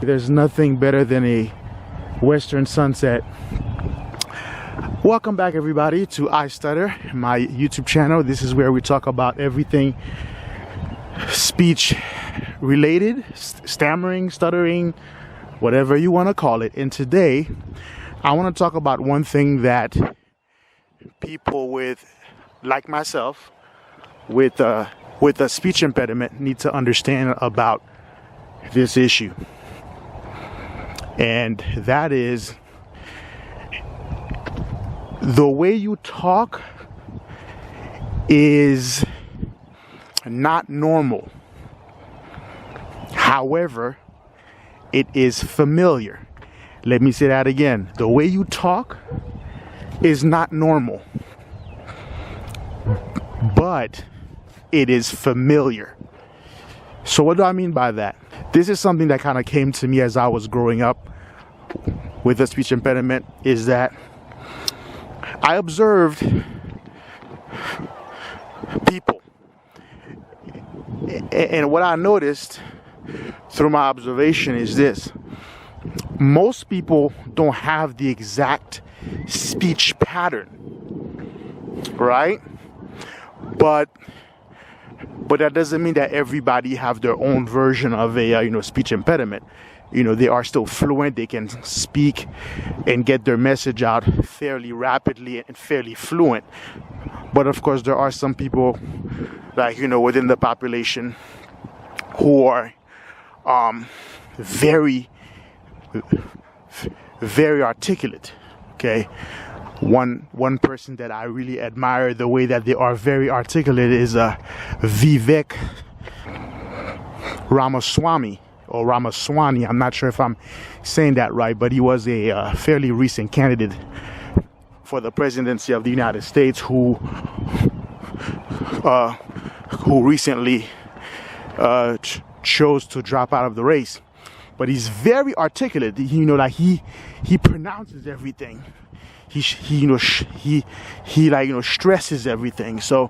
There's nothing better than a western sunset. Welcome back, everybody, to I Stutter, my YouTube channel. This is where we talk about everything speech related, stammering, stuttering, whatever you want to call it. And today, I want to talk about one thing that people like myself, with a speech impediment need to understand about this issue. And that is, the way you talk is not normal. However, it is familiar. Let me say that again. The way you talk is not normal, but it is familiar. So what do I mean by that? This is something that kind of came to me as I was growing up with a speech impediment, is that I observed people, and what I noticed through my observation is this: most people don't have the exact speech pattern, right? But that doesn't mean that everybody have their own version of a speech impediment. They are still fluent. They can speak and get their message out fairly rapidly and fairly fluent. But of course, there are some people, within the population who are very, very articulate. Okay. One person that I really admire the way that they are very articulate is Vivek Ramaswamy. Or Ramaswamy, I'm not sure if I'm saying that right, but he was a fairly recent candidate for the presidency of the United States who recently chose to drop out of the race. But he's very articulate. He pronounces everything. He stresses everything. So.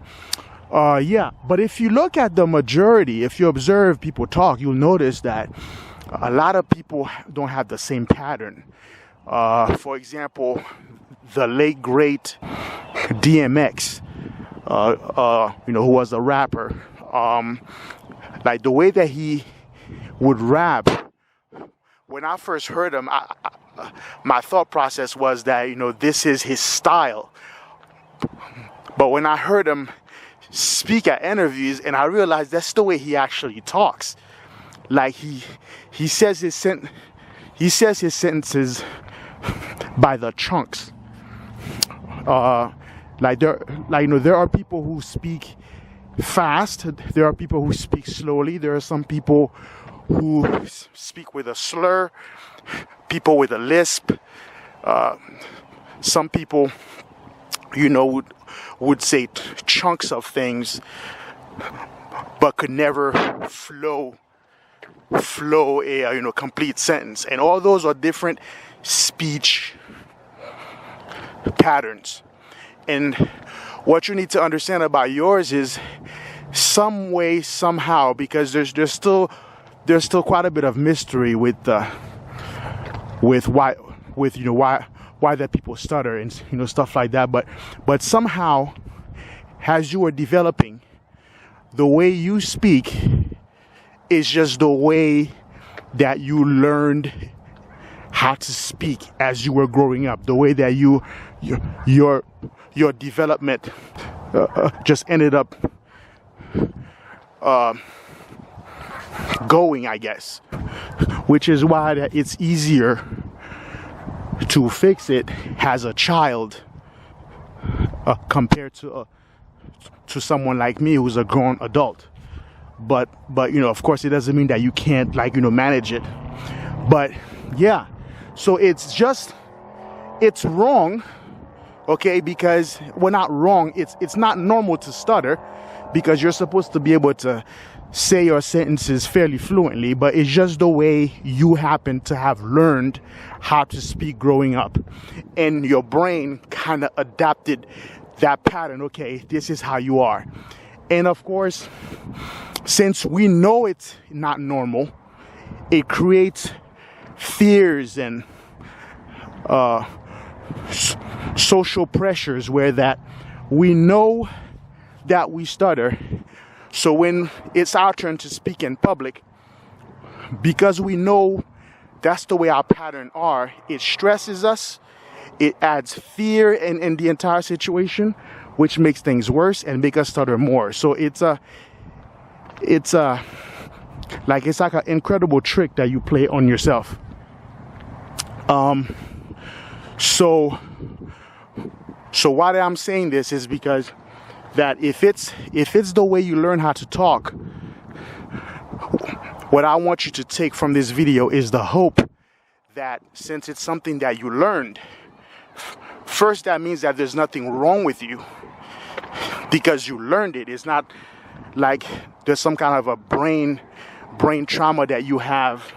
But if you look at the majority, if you observe people talk, you'll notice that a lot of people don't have the same pattern. For example, the late great DMX, who was a rapper, the way that he would rap, when I first heard him, my thought process was that, this is his style. But when I heard him speak at interviews, and I realized that's the way he actually talks. Like he says his sentences by the chunks. There are people who speak fast. There are people who speak slowly. There are some people who speak with a slur. People with a lisp. Some people, would say chunks of things, but could never flow a complete sentence. And all those are different speech patterns. And what you need to understand about yours is some way, somehow, because there's still quite a bit of mystery with why that people stutter and stuff like that, but somehow, as you are developing, the way you speak is just the way that you learned how to speak as you were growing up. The way that your development just ended up going, I guess, which is why that it's easier to fix it as a child compared to someone like me who's a grown adult. But of course, it doesn't mean that you can't manage it. But yeah, so it's wrong, okay? Because we're not wrong. It's not normal to stutter, because you're supposed to be able to say your sentences fairly fluently, but it's just the way you happen to have learned how to speak growing up, and your brain kind of adapted that pattern. Okay, this is how you are. And of course, since we know it's not normal, it creates fears and social pressures where that we know that we stutter. So when it's our turn to speak in public, because we know that's the way our pattern are, it stresses us, it adds fear in the entire situation, which makes things worse and make us stutter more. So it's like an incredible trick that you play on yourself. So why I'm saying this is because that if it's the way you learn how to talk, what I want you to take from this video is the hope that since it's something that you learned, first, that means that there's nothing wrong with you because you learned it. It's not like there's some kind of a brain trauma that you have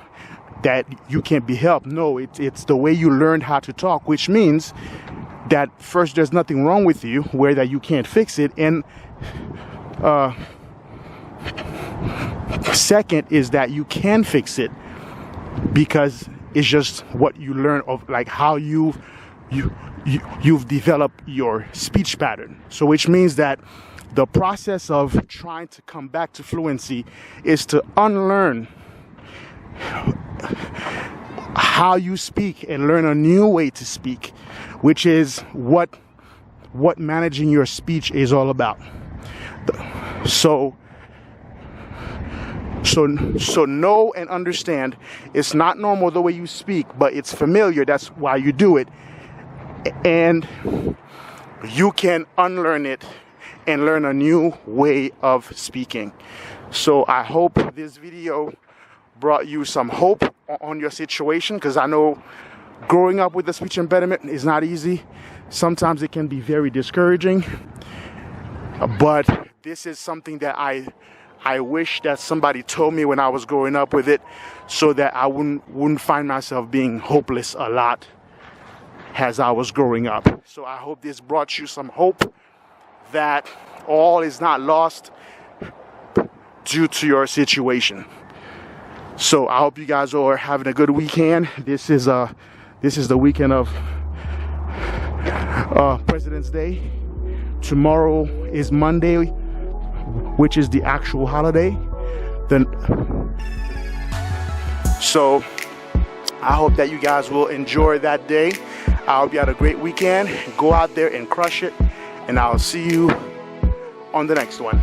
that you can't be helped. No, it's the way you learned how to talk, which means that first, there's nothing wrong with you where that you can't fix it, and second is that you can fix it because it's just what you learn of, like how you've developed your speech pattern. So which means that the process of trying to come back to fluency is to unlearn how you speak and learn a new way to speak, which is what managing your speech is all about. So know and understand it's not normal the way you speak, but it's familiar. That's why you do it. And you can unlearn it and learn a new way of speaking. So I hope this video brought you some hope on your situation, because I know growing up with a speech impediment is not easy. Sometimes it can be very discouraging. But this is something that I wish that somebody told me when I was growing up with it, so that I wouldn't find myself being hopeless a lot as I was growing up. So I hope this brought you some hope that all is not lost due to your situation. So I hope you guys are having a good weekend. This is the weekend of President's Day. Tomorrow is Monday, which is the actual holiday. So I hope that you guys will enjoy that day. I hope you had a great weekend. Go out there and crush it, and I'll see you on the next one.